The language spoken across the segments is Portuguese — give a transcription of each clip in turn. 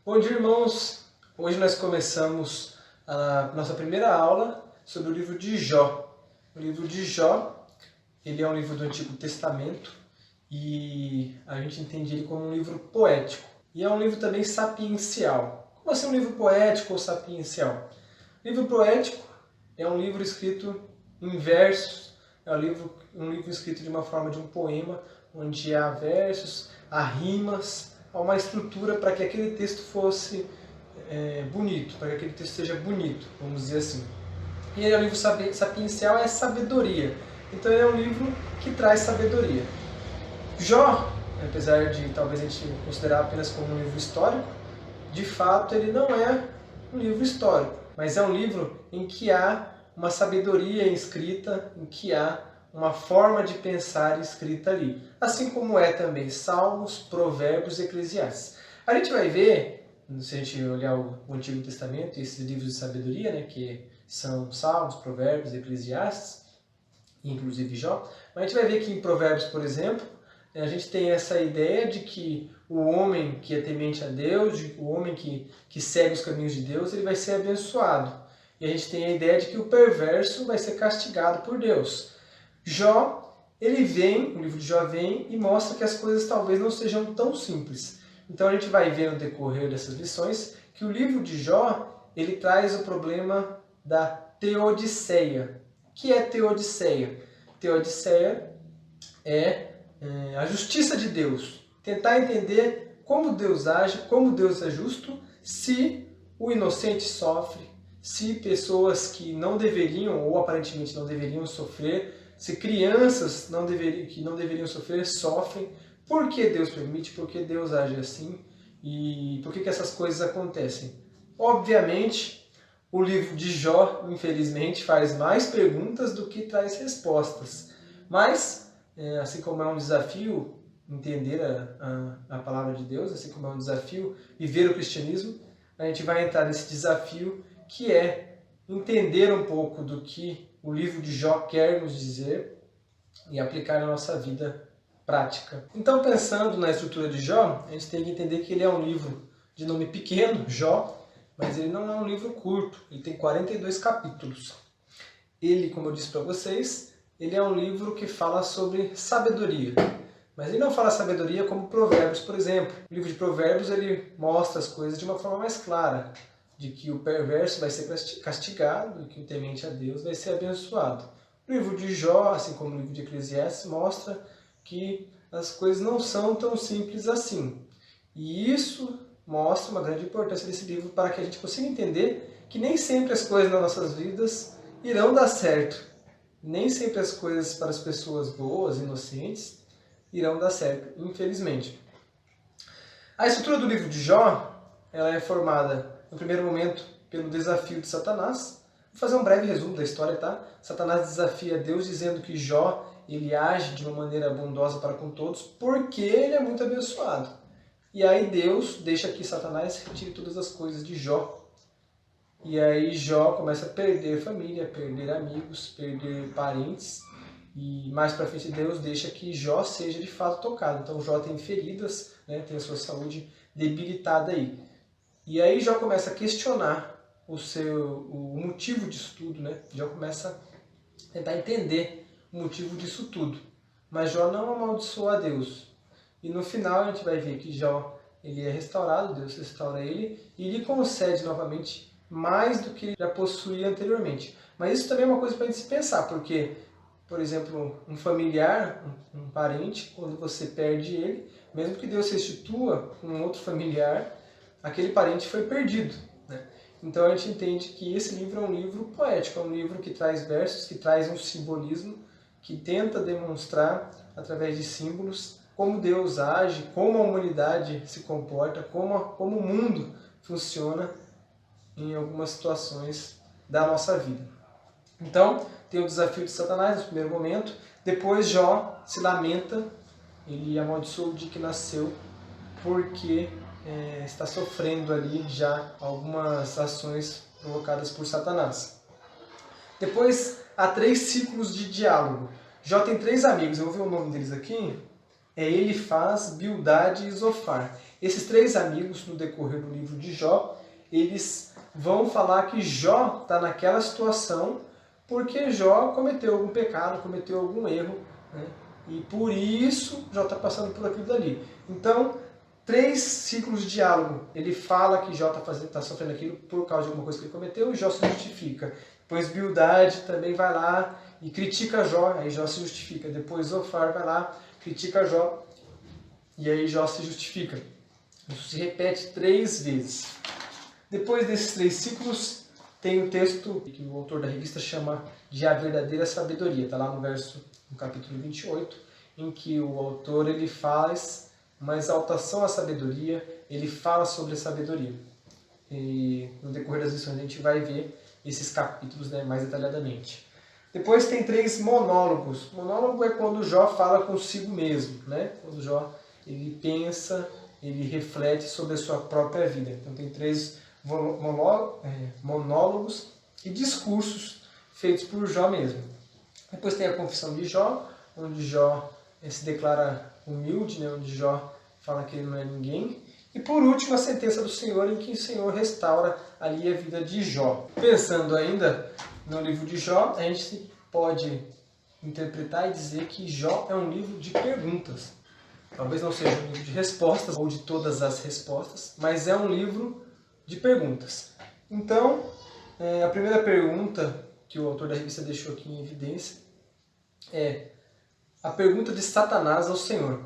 Bom dia, irmãos! Hoje nós começamos a nossa primeira aula sobre o livro de Jó. O livro de Jó, ele é um livro do Antigo Testamento e a gente entende ele como um livro poético. E é um livro também sapiencial. Como assim um livro poético ou sapiencial? O livro poético é um livro escrito em versos, é um livro escrito de uma forma de um poema, onde há versos, há rimas, há uma estrutura para que aquele texto fosse bonito, para que aquele texto seja bonito, vamos dizer assim. E ele é um livro sapiencial, é sabedoria. Então ele é um livro que traz sabedoria. Jó, apesar de talvez a gente considerar apenas como um livro histórico, de fato ele não é um livro histórico, mas é um livro em que há uma sabedoria escrita, em que há uma forma de pensar escrita ali. Assim como é também Salmos, Provérbios e Eclesiastes. A gente vai ver, se a gente olhar o Antigo Testamento e esses livros de sabedoria, né, que são Salmos, Provérbios, Eclesiastes, inclusive Jó, mas a gente vai ver que em Provérbios, por exemplo, a gente tem essa ideia de que o homem que é temente a Deus, o homem que segue os caminhos de Deus, ele vai ser abençoado. E a gente tem a ideia de que o perverso vai ser castigado por Deus. Jó, o livro de Jó vem e mostra que as coisas talvez não sejam tão simples. Então a gente vai ver no decorrer dessas lições que o livro de Jó, ele traz o problema da teodiceia. O que é teodiceia? Teodiceia é a justiça de Deus. Tentar entender como Deus age, como Deus é justo, se o inocente sofre, se pessoas que não deveriam ou aparentemente não deveriam sofrer, se crianças que não deveriam sofrer, sofrem. Por que Deus permite? Por que Deus age assim? E por que essas coisas acontecem? Obviamente, o livro de Jó, infelizmente, faz mais perguntas do que traz respostas. Mas, assim como é um desafio entender a palavra de Deus, assim como é um desafio viver o cristianismo, a gente vai entrar nesse desafio que é entender um pouco do que o livro de Jó quer nos dizer e aplicar na nossa vida prática. Então, pensando na estrutura de Jó, a gente tem que entender que ele é um livro de nome pequeno, Jó, mas ele não é um livro curto, ele tem 42 capítulos. Ele, como eu disse para vocês, ele é um livro que fala sobre sabedoria. Mas ele não fala sabedoria como Provérbios, por exemplo. O livro de Provérbios ele mostra as coisas de uma forma mais clara, de que o perverso vai ser castigado e que o temente a Deus vai ser abençoado. O livro de Jó, assim como o livro de Eclesiastes, mostra que as coisas não são tão simples assim. E isso mostra uma grande importância desse livro para que a gente consiga entender que nem sempre as coisas nas nossas vidas irão dar certo. Nem sempre as coisas para as pessoas boas, inocentes, irão dar certo, infelizmente. A estrutura do livro de Jó, ela é formada, no primeiro momento, pelo desafio de Satanás. Vou fazer um breve resumo da história, tá? Satanás desafia Deus dizendo que Jó, ele age de uma maneira bondosa para com todos porque ele é muito abençoado. E aí Deus deixa que Satanás retire todas as coisas de Jó. E aí Jó começa a perder família, perder amigos, perder parentes. E mais para frente Deus deixa que Jó seja de fato tocado. Então Jó tem feridas, né, tem a sua saúde debilitada aí. E aí Jó começa a questionar o motivo disso tudo, né? Jó começa a tentar entender o motivo disso tudo. Mas Jó não amaldiçoa a Deus. E no final a gente vai ver que Jó ele é restaurado, Deus restaura ele e lhe concede novamente mais do que ele já possuía anteriormente. Mas isso também é uma coisa para a gente se pensar, porque, por exemplo, um familiar, um parente, quando você perde ele, mesmo que Deus restitua um outro familiar, aquele parente foi perdido, né? Então a gente entende que esse livro é um livro poético, é um livro que traz versos, que traz um simbolismo, que tenta demonstrar, através de símbolos, como Deus age, como a humanidade se comporta, como o mundo funciona em algumas situações da nossa vida. Então, tem o desafio de Satanás no primeiro momento, depois Jó se lamenta, ele amaldiçoa o dia que nasceu, porque está sofrendo ali já algumas ações provocadas por Satanás. Depois, há 3 ciclos de diálogo. Jó tem 3 amigos, eu vou ver o nome deles aqui. Elifaz, Bildade e Zofar. Esses três amigos, no decorrer do livro de Jó, eles vão falar que Jó está naquela situação porque Jó cometeu algum pecado, cometeu algum erro, né? E por isso Jó está passando por aquilo dali. Então, 3 ciclos de diálogo. Ele fala que Jó está sofrendo aquilo por causa de alguma coisa que ele cometeu e Jó se justifica. Depois Bildade também vai lá e critica Jó, aí Jó se justifica. Depois Zofar vai lá, critica Jó e aí Jó se justifica. Isso se repete 3 vezes. Depois desses 3 ciclos, tem um texto que o autor da revista chama de A Verdadeira Sabedoria. Está lá no capítulo 28, em que o autor ele faz uma exaltação à sabedoria, ele fala sobre a sabedoria. E no decorrer das lições a gente vai ver esses capítulos, né, mais detalhadamente. Depois tem 3 monólogos. Monólogo é quando Jó fala consigo mesmo, né? Quando Jó ele pensa, ele reflete sobre a sua própria vida. Então tem 3 monólogos e discursos feitos por Jó mesmo. Depois tem a confissão de Jó, onde Jó se declara humilde, né? Onde Jó fala que ele não é ninguém. E por último, a sentença do Senhor, em que o Senhor restaura ali a vida de Jó. Pensando ainda no livro de Jó, a gente pode interpretar e dizer que Jó é um livro de perguntas. Talvez não seja um livro de respostas, ou de todas as respostas, mas é um livro de perguntas. Então, a primeira pergunta que o autor da revista deixou aqui em evidência é a pergunta de Satanás ao Senhor.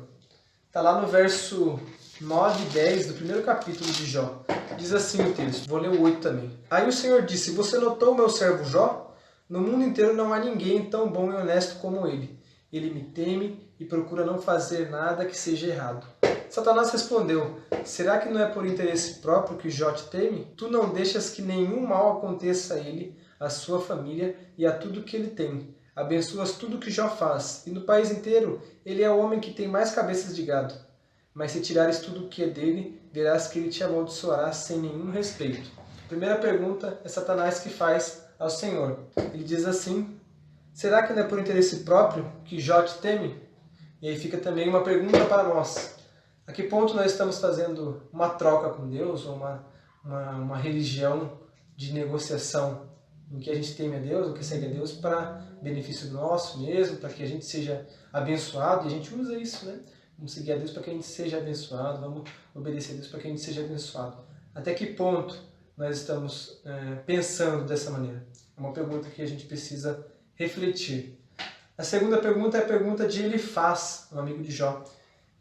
Está lá no verso 9 e 10 do primeiro capítulo de Jó. Diz assim o texto, vou ler o 8 também. Aí o Senhor disse, você notou o meu servo Jó? No mundo inteiro não há ninguém tão bom e honesto como ele. Ele me teme e procura não fazer nada que seja errado. Satanás respondeu, será que não é por interesse próprio que Jó te teme? Tu não deixas que nenhum mal aconteça a ele, à sua família e a tudo que ele tem. Abençoas tudo que Jó faz, e no país inteiro ele é o homem que tem mais cabeças de gado. Mas se tirares tudo o que é dele, verás que ele te amaldiçoará sem nenhum respeito. A primeira pergunta é Satanás que faz ao Senhor. Ele diz assim, será que não é por interesse próprio que Jó te teme? E aí fica também uma pergunta para nós. A que ponto nós estamos fazendo uma troca com Deus, ou uma religião de negociação, em que a gente teme a Deus, ou que segue a Deus para benefício nosso mesmo, para que a gente seja abençoado, e a gente usa isso, né? Vamos seguir a Deus para que a gente seja abençoado, vamos obedecer a Deus para que a gente seja abençoado. Até que ponto nós estamos pensando dessa maneira? É uma pergunta que a gente precisa refletir. A segunda pergunta é a pergunta de Elifaz, um amigo de Jó.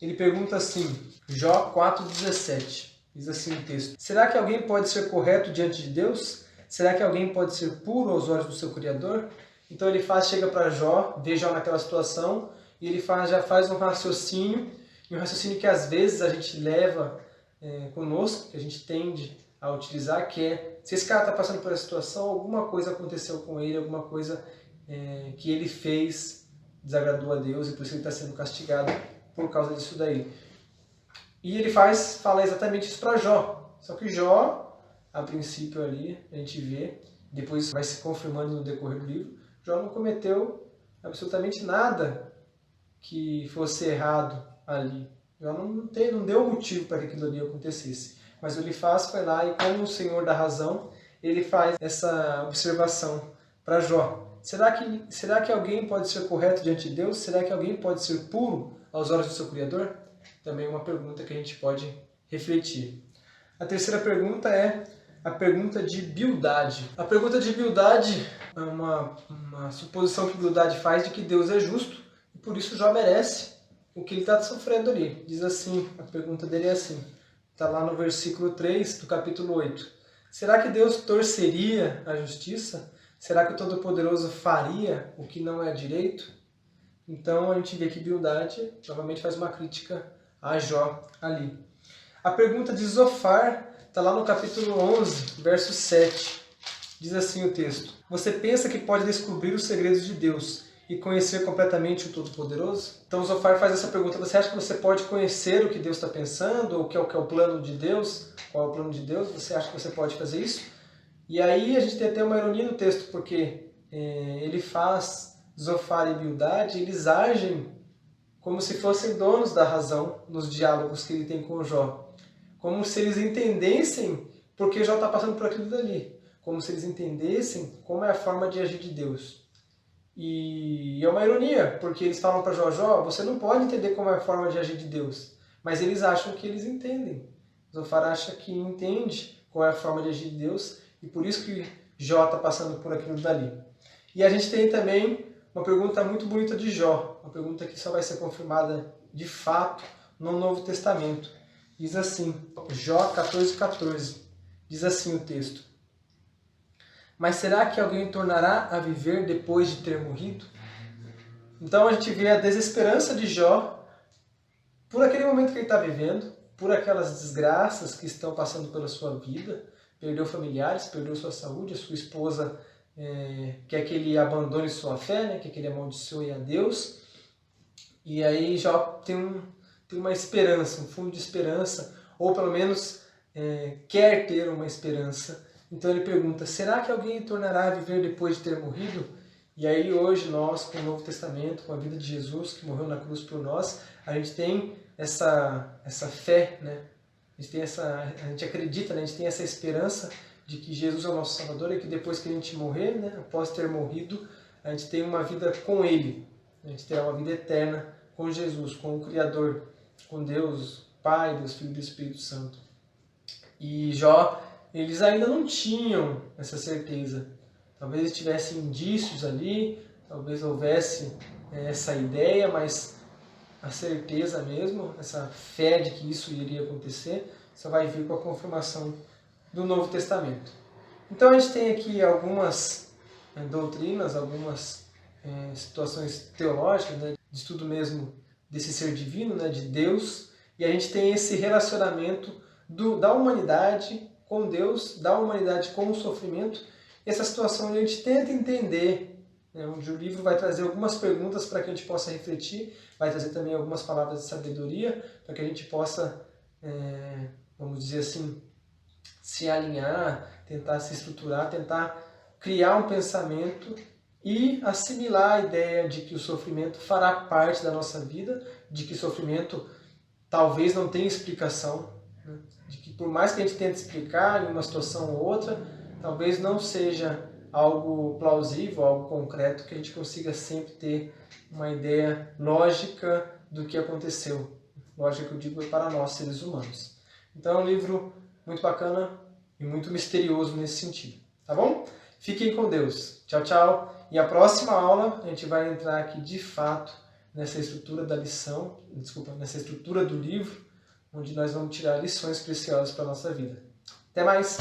Ele pergunta assim, Jó 4,17, diz assim o texto, será que alguém pode ser correto diante de Deus? Será que alguém pode ser puro aos olhos do seu Criador? Então Elifaz chega para Jó, vê Jó naquela situação, e ele já faz um raciocínio, e um raciocínio que às vezes a gente leva conosco, que a gente tende a utilizar, que é, se esse cara está passando por essa situação, alguma coisa aconteceu com ele, alguma coisa que ele fez desagradou a Deus, e por isso ele está sendo castigado por causa disso daí. E ele fala exatamente isso para Jó. Só que Jó, a princípio ali, a gente vê, depois vai se confirmando no decorrer do livro, Jó não cometeu absolutamente nada que fosse errado ali. Jó não deu motivo para que aquilo ali acontecesse. Mas o Elifaz foi lá e, como o Senhor da razão, ele faz essa observação para Jó. Será que alguém pode ser correto diante de Deus? Será que alguém pode ser puro aos olhos do seu Criador? Também é uma pergunta que a gente pode refletir. A terceira pergunta é a pergunta de Bildade. A pergunta de Bildade é uma suposição que Bildade faz de que Deus é justo e por isso Jó merece o que ele está sofrendo ali. Diz assim, a pergunta dele é assim, está lá no versículo 3 do capítulo 8. Será que Deus torceria a justiça? Será que o Todo-Poderoso faria o que não é direito? Então a gente vê que Bildade novamente faz uma crítica a Jó ali. A pergunta de Zofar está lá no capítulo 11, verso 7. Diz assim o texto. Você pensa que pode descobrir os segredos de Deus e conhecer completamente o Todo-Poderoso? Então Zofar faz essa pergunta. Você acha que você pode conhecer o que Deus está pensando? Ou o que é o plano de Deus? Qual é o plano de Deus? Você acha que você pode fazer isso? E aí a gente tem até uma ironia no texto, porque ele faz Zofar e Bildade, eles agem como se fossem donos da razão nos diálogos que ele tem com Jó. como se eles entendessem porque Jó está passando por aquilo dali, como se eles entendessem como é a forma de agir de Deus. E é uma ironia, porque eles falam para Jó, você não pode entender como é a forma de agir de Deus, mas eles acham que eles entendem. Zofar acha que entende qual é a forma de agir de Deus, e por isso que Jó está passando por aquilo dali. E a gente tem também uma pergunta muito bonita de Jó, uma pergunta que só vai ser confirmada de fato no Novo Testamento. Diz assim, Jó 14,14, diz assim o texto: mas será que alguém tornará a viver depois de ter morrido? Então a gente vê a desesperança de Jó por aquele momento que ele está vivendo, por aquelas desgraças que estão passando pela sua vida, perdeu familiares, perdeu sua saúde, a sua esposa quer que ele abandone sua fé, né? Quer que ele amaldiçoe a Deus. E aí Jó tem uma esperança, um fundo de esperança, ou pelo menos quer ter uma esperança. Então ele pergunta, será que alguém tornará a viver depois de ter morrido? E aí hoje nós, com o Novo Testamento, com a vida de Jesus, que morreu na cruz por nós, a gente tem essa fé, né? A gente acredita, né? A gente tem essa esperança de que Jesus é o nosso Salvador e que depois que a gente morrer, né? Após ter morrido, a gente tem uma vida com Ele. A gente terá uma vida eterna com Jesus, com o Criador, com Deus Pai, Deus Filho e Deus Espírito Santo. E Jó, eles ainda não tinham essa certeza. Talvez tivessem indícios ali, talvez houvesse essa ideia, mas a certeza mesmo, essa fé de que isso iria acontecer, só vai vir com a confirmação do Novo Testamento. Então a gente tem aqui algumas doutrinas, algumas situações teológicas, né, de estudo mesmo desse ser divino, né, de Deus, e a gente tem esse relacionamento da humanidade com Deus, da humanidade com o sofrimento, essa situação onde a gente tenta entender, né, onde o livro vai trazer algumas perguntas para que a gente possa refletir, vai trazer também algumas palavras de sabedoria para que a gente possa, vamos dizer assim, se alinhar, tentar se estruturar, tentar criar um pensamento e assimilar a ideia de que o sofrimento fará parte da nossa vida, de que o sofrimento talvez não tenha explicação, né? De que por mais que a gente tente explicar em uma situação ou outra, talvez não seja algo plausível, algo concreto, que a gente consiga sempre ter uma ideia lógica do que aconteceu. Lógica que eu digo é para nós, seres humanos. Então é um livro muito bacana e muito misterioso nesse sentido. Tá bom? Fiquem com Deus. Tchau, tchau. E a próxima aula a gente vai entrar aqui de fato nessa estrutura da lição, nessa estrutura do livro, onde nós vamos tirar lições preciosas para a nossa vida. Até mais!